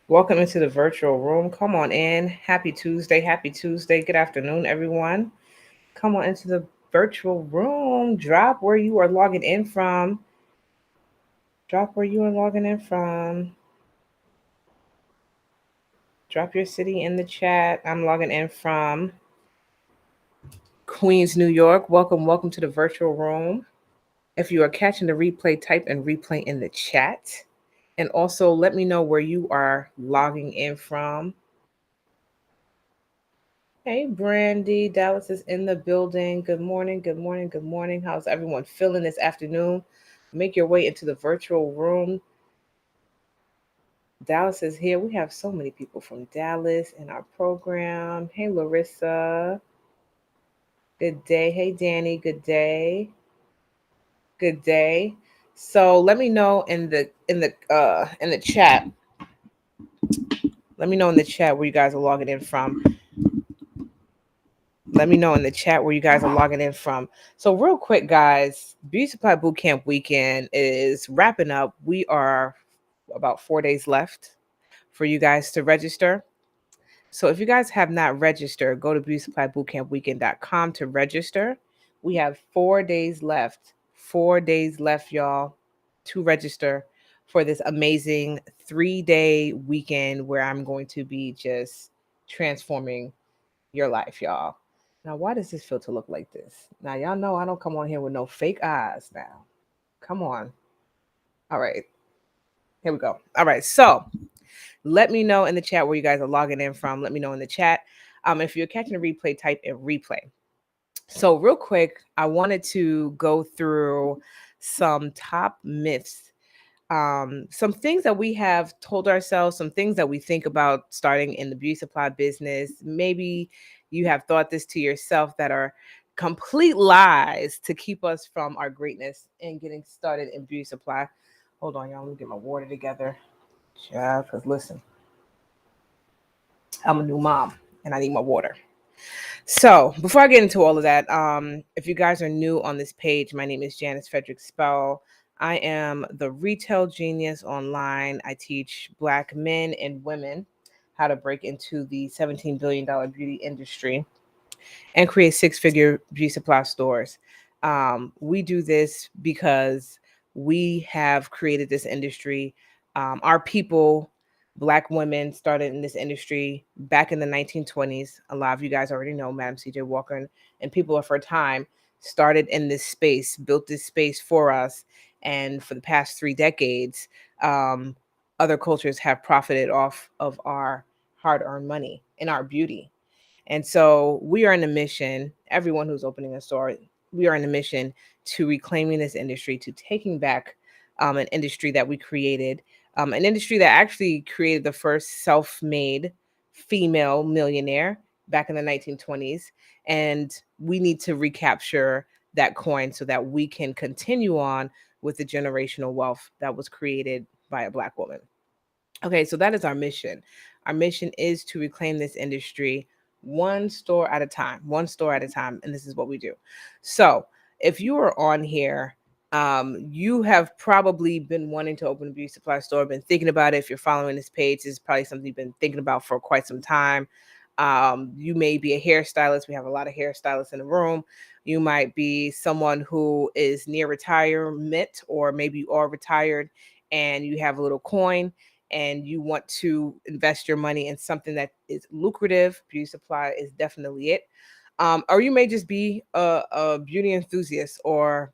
Welcome into the virtual room. Come on in. Happy Tuesday. Happy Tuesday. Good afternoon, everyone. Come on into the virtual room. Drop where you are logging in from. Drop where you are logging in from. Drop your city in the chat. I'm logging in from Queens, New York. Welcome to the virtual room. If you are catching the replay, type and replay in the chat. And also let me know where you are logging in from. Hey, Brandy. Dallas is in the building. Good morning. Good morning. Good morning. How's everyone feeling this afternoon? Make your way into the virtual room. Dallas is here. We have so many people from Dallas in our program. Hey, Larissa. Good day. Hey, Danny. Good day. Good day. So let me know in the chat. Let me know in the chat where you guys are logging in from. Let me know in the chat where you guys are logging in from. So, real quick, guys, Beauty Supply Bootcamp weekend is wrapping up. We are about 4 days left for you guys to register. So, if you guys have not registered, go to beautysupplybootcampweekend.com to register. We have 4 days left. 4 days left, y'all, to register for this amazing 3 day weekend where I'm going to be just transforming your life, y'all. Now, why does this filter look like this? Now, y'all know I don't come on here with no fake eyes now. Come on. All right. Here we go. All right. So let me know in the chat where you guys are logging in from. Let me know in the chat. If you're catching a replay, type in replay. So, real quick, I wanted to go through some top myths, some things that we have told ourselves, some things that we think about starting in the beauty supply business. Maybe you have thought this to yourself that are complete lies to keep us from our greatness and getting started in beauty supply. Hold on, y'all. Let me get my water together. Yeah, because listen, I'm a new mom and I need my water. So before I get into all of that, if you guys are new on this page, my name is Janice Frederick Spell. I am the retail genius online. I teach Black men and women how to break into the $17 billion beauty industry and create six-figure beauty supply stores. We do this because we have created this industry. Our people, Black women, started in this industry back in the 1920s. A lot of you guys already know Madam C.J. Walker and people of her time started in this space, built this space for us. And for the past 3 decades, other cultures have profited off of our hard-earned money and our beauty. And so we are in a mission, everyone who's opening a store, we are in a mission to reclaiming this industry, to taking back an industry that we created, an industry that actually created the first self made female millionaire back in the 1920s. And we need to recapture that coin so that we can continue on with the generational wealth that was created by a Black woman. Okay, so that is our mission. Our mission is to reclaim this industry one store at a time, one store at a time. And this is what we do. So if you are on here, you have probably been wanting to open a beauty supply store, been thinking about it. If you're following this page, this is probably something you've been thinking about for quite some time. You may be a hairstylist. We have a lot of hairstylists in the room. You might be someone who is near retirement, or maybe you are retired and you have a little coin and you want to invest your money in something that is lucrative. Beauty supply is definitely it. Or you may just be a beauty enthusiast or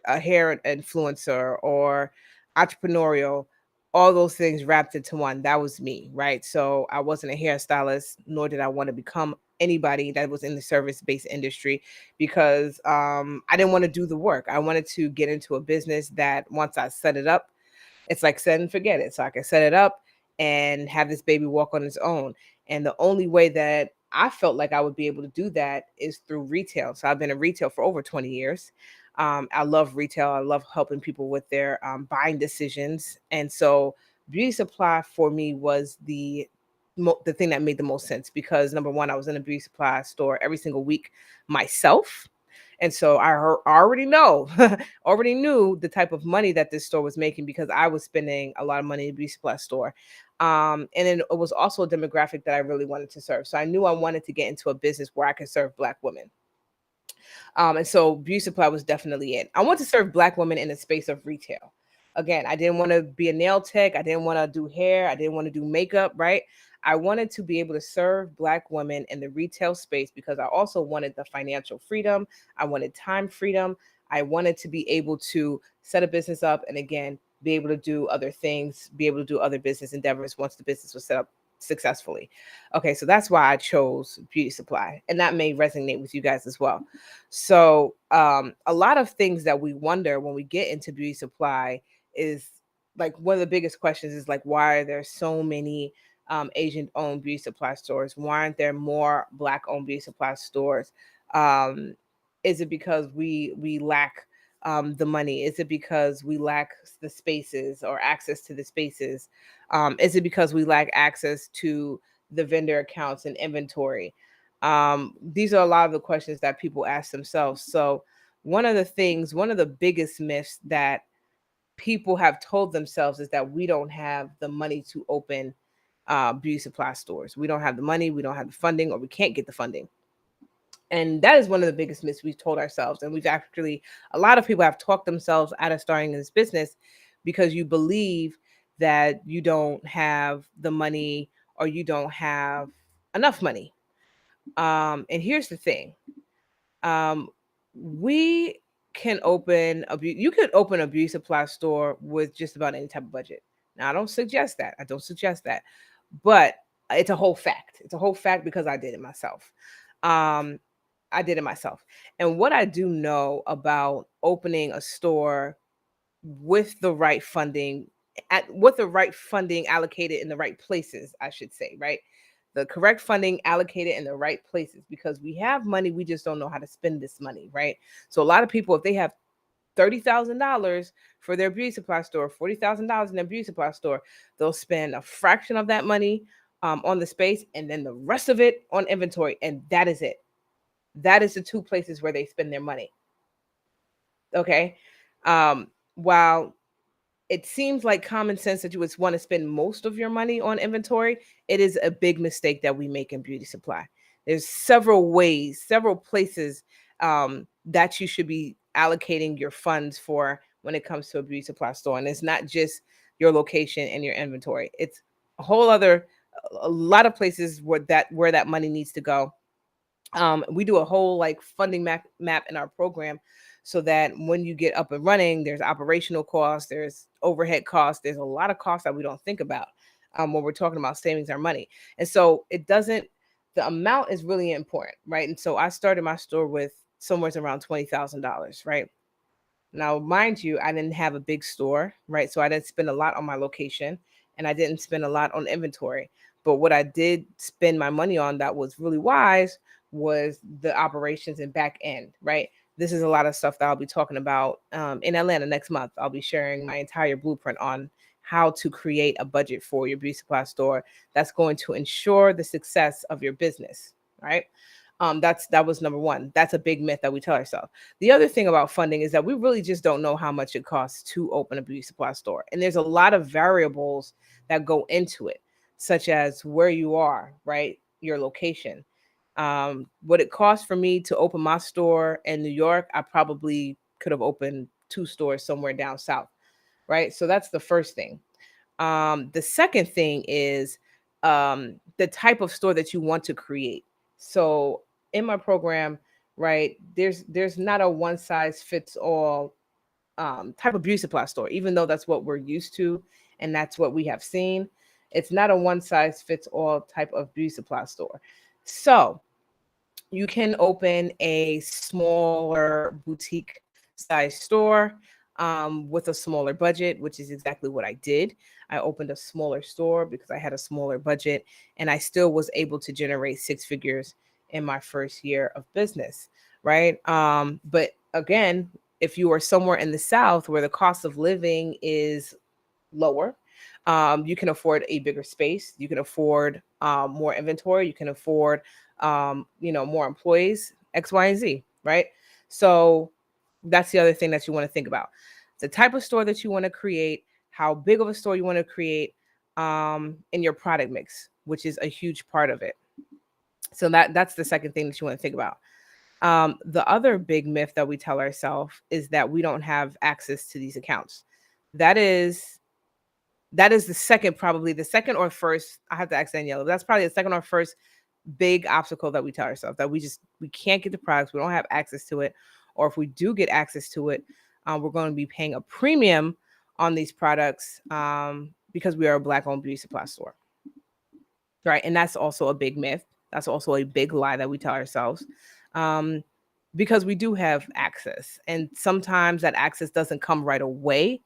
a hair influencer or entrepreneurial, all those things wrapped into one. That was me, right? So I wasn't a hairstylist, nor did I want to become anybody that was in the service-based industry because I didn't want to do the work. I wanted to get into a business that once I set it up, it's like set and forget it. So I can set it up and have this baby walk on its own. And the only way that I felt like I would be able to do that is through retail. So I've been in retail for over 20 years. I love retail. I love helping people with their buying decisions. And so beauty supply for me was the thing that made the most sense because number one, I was in a beauty supply store every single week myself. And so already know, already knew the type of money that this store was making because I was spending a lot of money in the beauty supply store. And then it was also a demographic that I really wanted to serve. So I knew I wanted to get into a business where I could serve Black women. And so beauty supply was definitely it. I want to serve Black women in the space of retail. Again, I didn't want to be a nail tech. I didn't want to do hair. I didn't want to do makeup, right? I wanted to be able to serve Black women in the retail space because I also wanted the financial freedom. I wanted time freedom. I wanted to be able to set a business up and again, be able to do other things, be able to do other business endeavors once the business was set up successfully. Okay, so that's why I chose beauty supply, and that may resonate with you guys as well. So, a lot of things that we wonder when we get into beauty supply is like one of the biggest questions is like, why are there so many Asian owned beauty supply stores? Why aren't there more Black owned beauty supply stores? Um, is it because we lack the money? Is it because we lack the spaces or access to the spaces? Is it because we lack access to the vendor accounts and inventory? These are a lot of the questions that people ask themselves. So, one of the biggest myths that people have told themselves is that we don't have the money to open beauty supply stores. We don't have the money, we don't have the funding, or we can't get the funding. And that is one of the biggest myths we've told ourselves. And we've actually, a lot of people have talked themselves out of starting this business because you believe that you don't have the money or you don't have enough money. And here's the thing, um, we can open you could open a beauty supply store with just about any type of budget. Now, I don't suggest that. I don't suggest that. But it's a whole fact. It's a whole fact because I did it myself. Um, I did it myself. And what I do know about opening a store with the right funding with the right funding allocated in the right places, I should say, right? The correct funding allocated in the right places because we have money, we just don't know how to spend this money, right? So a lot of people, if they have $30,000 for their beauty supply store, $40,000 in their beauty supply store, they'll spend a fraction of that money on the space and then the rest of it on inventory. And that is it. That is the two places where they spend their money. Okay. While it seems like common sense that you would want to spend most of your money on inventory, it is a big mistake that we make in beauty supply. There's several ways, several places that you should be allocating your funds for when it comes to a beauty supply store. And it's not just your location and your inventory. It's a whole other, a lot of places where that money needs to go. We do a whole like funding map in our program so that when you get up and running, there's operational costs, there's overhead costs, there's a lot of costs that we don't think about when we're talking about savings our money. And so it doesn't, the amount is really important, right? And so I started my store with somewhere around $20,000, right? Now, mind you, I didn't have a big store, right? So I didn't spend a lot on my location and I didn't spend a lot on inventory. But what I did spend my money on that was really wise was the operations and back end, right? This is a lot of stuff that I'll be talking about in Atlanta next month. I'll be sharing my entire blueprint on how to create a budget for your beauty supply store that's going to ensure the success of your business, right? That was number one. That's a big myth that we tell ourselves. The other thing about funding is that we really just don't know how much it costs to open a beauty supply store. And there's a lot of variables that go into it, such as where you are, right? Your location. What it cost for me to open my store in New York, I probably could have opened two stores somewhere down south, right? So that's the first thing. The second thing is the type of store that you want to create. So in my program, right, there's not a one size fits all type of beauty supply store, even though that's what we're used to and that's what we have seen. It's not a one size fits all type of beauty supply store. So you can open a smaller boutique size store with a smaller budget, which is exactly what I did. I opened a smaller store because I had a smaller budget and I still was able to generate six figures in my first year of business, right? But again, if you are somewhere in the South where the cost of living is lower, you can afford a bigger space, you can afford more inventory, you can afford more employees, X, Y, and Z, right? So that's the other thing that you want to think about. The type of store that you want to create, how big of a store you want to create, in your product mix, which is a huge part of it. So that's the second thing that you want to think about. The other big myth that we tell ourselves is that we don't have access to these accounts. That is that is the second, probably the second or first. I have to ask Daniela. But that's probably the second or first big obstacle that we tell ourselves, that we can't get the products, we don't have access to it, or if we do get access to it, we're going to be paying a premium on these products, because we are a Black-owned beauty supply store, right? And that's also a big myth. That's also a big lie that we tell ourselves, um, because we do have access, and sometimes that access doesn't come right away,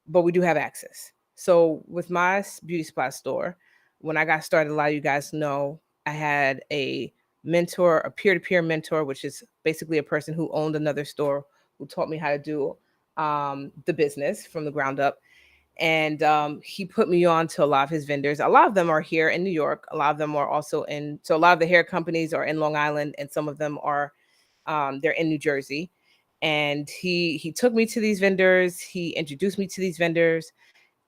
but we do have access. So with my beauty supply store, when I got started, a lot of you guys know I had a mentor, a peer-to-peer mentor, which is basically a person who owned another store, who taught me how to do the business from the ground up. And he put me on to a lot of his vendors. A lot of them are here in New York. A lot of them are also so a lot of the hair companies are in Long Island, and some of them are, they're in New Jersey. And he took me to these vendors. He introduced me to these vendors,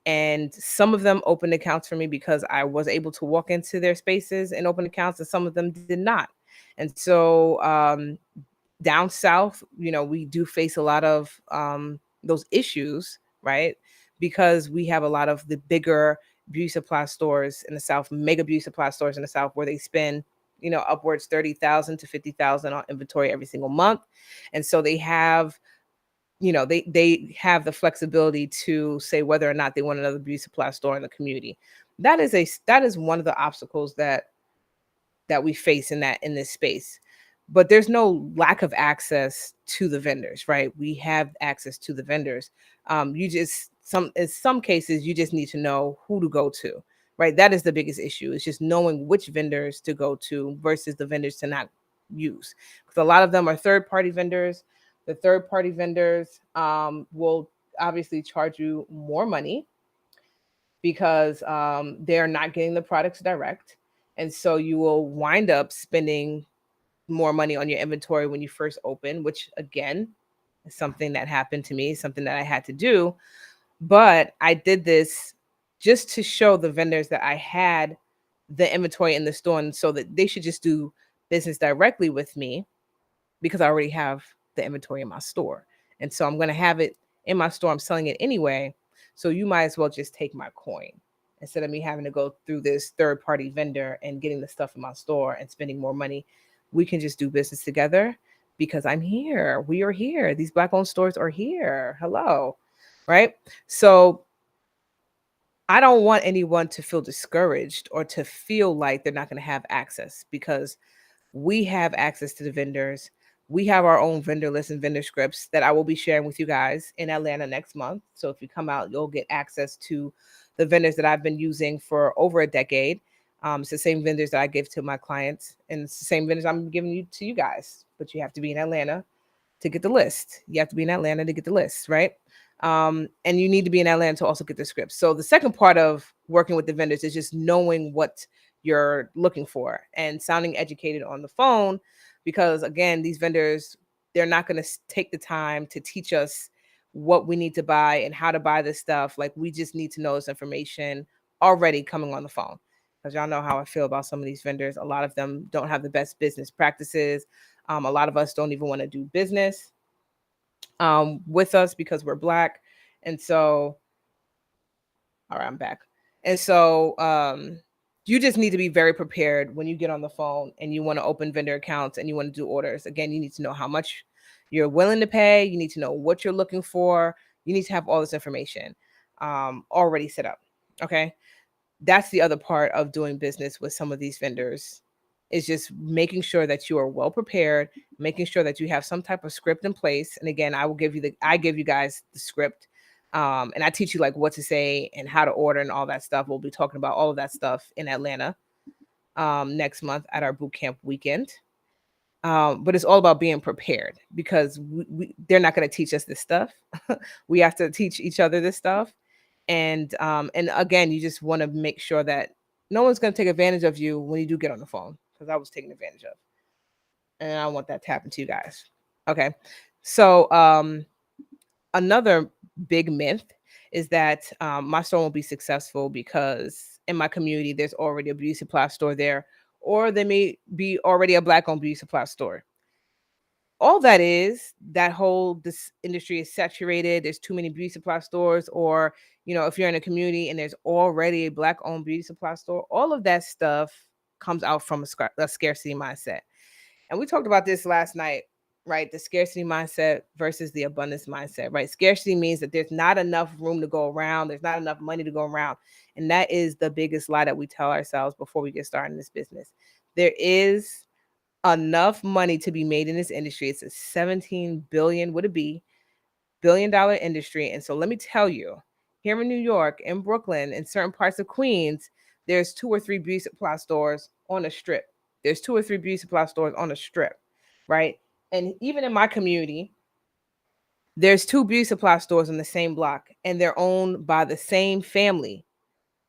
and some of them opened accounts for me because I was able to walk into their spaces and open accounts, and some of them did not. And so, down south, we do face a lot of those issues, right? Because we have a lot of the bigger beauty supply stores in the south, mega beauty supply stores in the south, where they spend, upwards 30,000 to 50,000 on inventory every single month. And so they have the flexibility to say whether or not they want another beauty supply store in the community. That is one of the obstacles that we face in this space. But there's no lack of access to the vendors, right? We have access to the vendors. You just some In some cases you just need to know who to go to, right? That is the biggest issue. It's just knowing which vendors to go to versus the vendors to not use, because a lot of them are third party vendors. The third party vendors will obviously charge you more money because they're not getting the products direct. And so you will wind up spending more money on your inventory when you first open, which again is something that happened to me, something that I had to do. But I did this just to show the vendors that I had the inventory in the store, and so that they should just do business directly with me, because I already have the inventory in my store. And so I'm going to have it in my store. I'm selling it anyway. So you might as well just take my coin instead of me having to go through this third party vendor and getting the stuff in my store and spending more money. We can just do business together because I'm here. We are here. These Black owned stores are here. Hello. Right. So I don't want anyone to feel discouraged or to feel like they're not going to have access, because we have access to the vendors. We have our own vendor list and vendor scripts that I will be sharing with you guys in Atlanta next month. So if you come out, you'll get access to the vendors that I've been using for over a decade. It's the same vendors that I give to my clients, and it's the same vendors I'm giving you to you guys. But you have to be in Atlanta to get the list. You have to be in Atlanta to get the list, right? And you need to be in Atlanta to also get the scripts. So the second part of working with the vendors is just knowing what you're looking for and sounding educated on the phone, because again, these vendors, they're not going to take the time to teach us what we need to buy and how to buy this stuff. Like, we just need to know this information already coming on the phone, because y'all know how I feel about some of these vendors. A lot of them don't have the best business practices. A lot of us don't even want to do business with us because we're Black. And so, all right, I'm back. And so, you just need to be very prepared when you get on the phone and you want to open vendor accounts and you want to do orders. Again, you need to know how much you're willing to pay. You need to know what you're looking for. You need to have all this information already set up. Okay. That's the other part of doing business with some of these vendors, is just making sure that you are well prepared, making sure that you have some type of script in place. And again, I give you guys the script, and I teach you like what to say and how to order and all that stuff. We'll be talking about all of that stuff in Atlanta next month at our boot camp weekend. But it's all about being prepared, because they're not going to teach us this stuff. We have to teach each other this stuff. And again, you just want to make sure that no one's going to take advantage of you when you do get on the phone, because I was taken advantage of, and I don't want that to happen to you guys. Okay. So another big myth is that my store won't be successful because in my community there's already a beauty supply store there, or there may be already a black-owned beauty supply store. All that is that whole this industry is saturated. There's too many beauty supply stores, or if you're in a community and there's already a black-owned beauty supply store, all of that stuff comes out from a scarcity mindset. And we talked about this last night, right? The scarcity mindset versus the abundance mindset, right? Scarcity means that there's not enough room to go around, there's not enough money to go around. And that is the biggest lie that we tell ourselves before we get started in this business. There is enough money to be made in this industry. It's a 17 billion, would it be billion-dollar industry. And so let me tell you, here in New York, in Brooklyn, in certain parts of Queens, there's two or three beauty supply stores on a strip. There's two or three beauty supply stores on a strip, right? And even in my community, there's two beauty supply stores on the same block, and they're owned by the same family.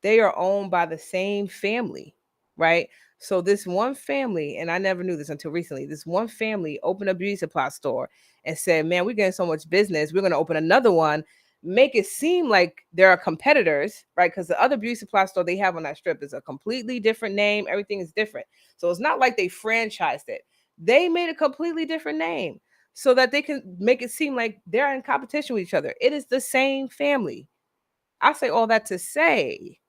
They are owned by the same family, right? So this one family, and I never knew this until recently, this one family opened a beauty supply store and said, man, we're getting so much business, we're going to open another one, make it seem like there are competitors, right? Because the other beauty supply store they have on that strip is a completely different name. Everything is different. So it's not like they franchised it. They made a completely different name so that they can make it seem like they're in competition with each other. It is the same family. I say all that to say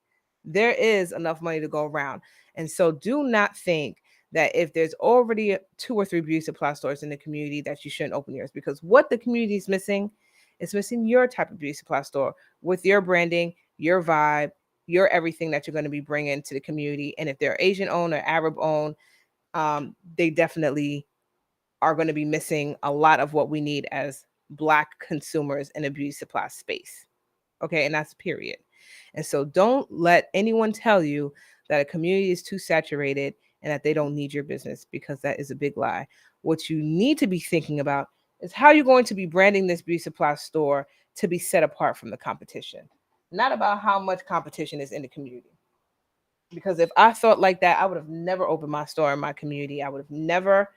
there is enough money to go around. And so do not think that if there's already two or three beauty supply stores in the community that you shouldn't open yours, because what the community is missing your type of beauty supply store with your branding, your vibe, your everything that you're going to be bringing to the community. And if they're Asian owned or Arab owned, they definitely are going to be missing a lot of what we need as Black consumers in a beauty supply space. Okay, and that's period. And so don't let anyone tell you that a community is too saturated and that they don't need your business, because that is a big lie. What you need to be thinking about is how you're going to be branding this beauty supply store to be set apart from the competition, not about how much competition is in the community. Because if I thought like that, I would have never opened my store in my community. I would have never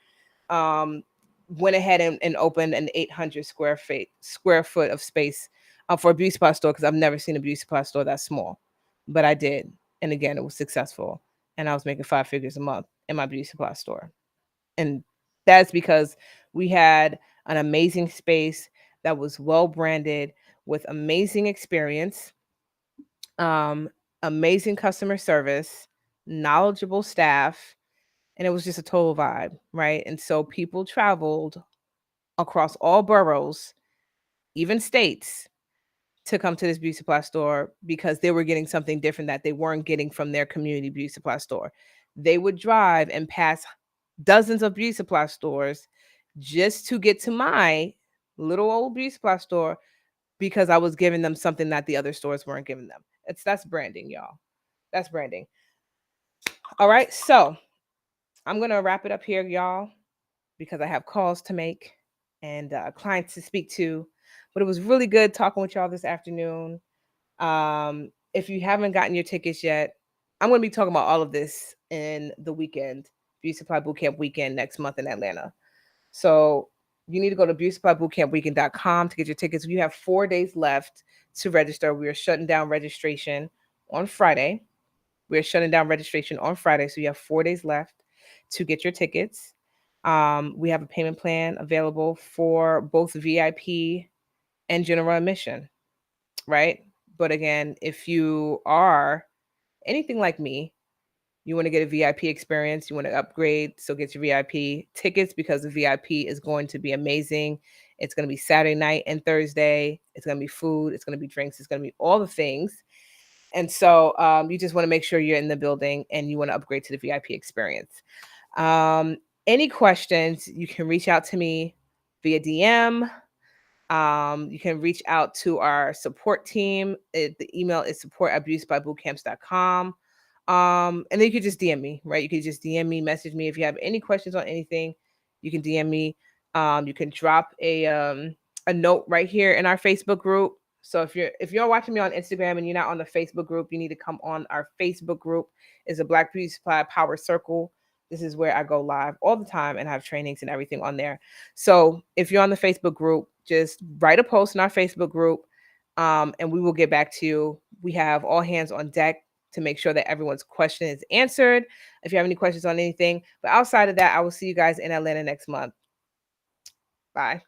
um, went ahead and opened an 800 square foot of space for a beauty supply store, because I've never seen a beauty supply store that small, but I did, and again, it was successful, and I was making 5 figures a month in my beauty supply store, and that's because we had an amazing space that was well branded with amazing experience, um, amazing customer service, knowledgeable staff, and it was just a total vibe, right? And so people traveled across all boroughs, even states, to come to this beauty supply store because they were getting something different that they weren't getting from their community beauty supply store. They would drive and pass dozens of beauty supply stores just to get to my little old beauty supply store because I was giving them something that the other stores weren't giving them. That's branding, y'all. That's branding. All right, so I'm gonna wrap it up here, y'all, because I have calls to make and clients to speak to. But it was really good talking with y'all this afternoon. If you haven't gotten your tickets yet, I'm going to be talking about all of this in the weekend, Beauty Supply Bootcamp weekend next month in Atlanta. So you need to go to beautysupplybootcampweekend.com to get your tickets. You have 4 days left to register. We are shutting down registration on Friday. We're shutting down registration on Friday. So you have 4 days left to get your tickets. We have a payment plan available for both VIP and general admission, right? But again, if you are anything like me, you want to get a VIP experience, you want to upgrade, so get your VIP tickets because the VIP is going to be amazing. It's going to be Saturday night and Thursday. It's going to be food, it's going to be drinks, it's going to be all the things. And so you just want to make sure you're in the building and you want to upgrade to the VIP experience. Any questions, you can reach out to me via DM. You can reach out to our support team. The email is support@beautyspotbootcamps.com. And then you could just DM me, right? You could just DM me, message me. If you have any questions on anything, you can DM me. You can drop a note right here in our Facebook group. So if you're watching me on Instagram and you're not on the Facebook group, you need to come on our Facebook group. It's a Black Beauty Supply Power Circle This is where I go live all the time and have trainings and everything on there. So if you're on the Facebook group, just write a post in our Facebook group, and we will get back to you. We have all hands on deck to make sure that everyone's question is answered. If you have any questions on anything, but outside of that, I will see you guys in Atlanta next month. Bye.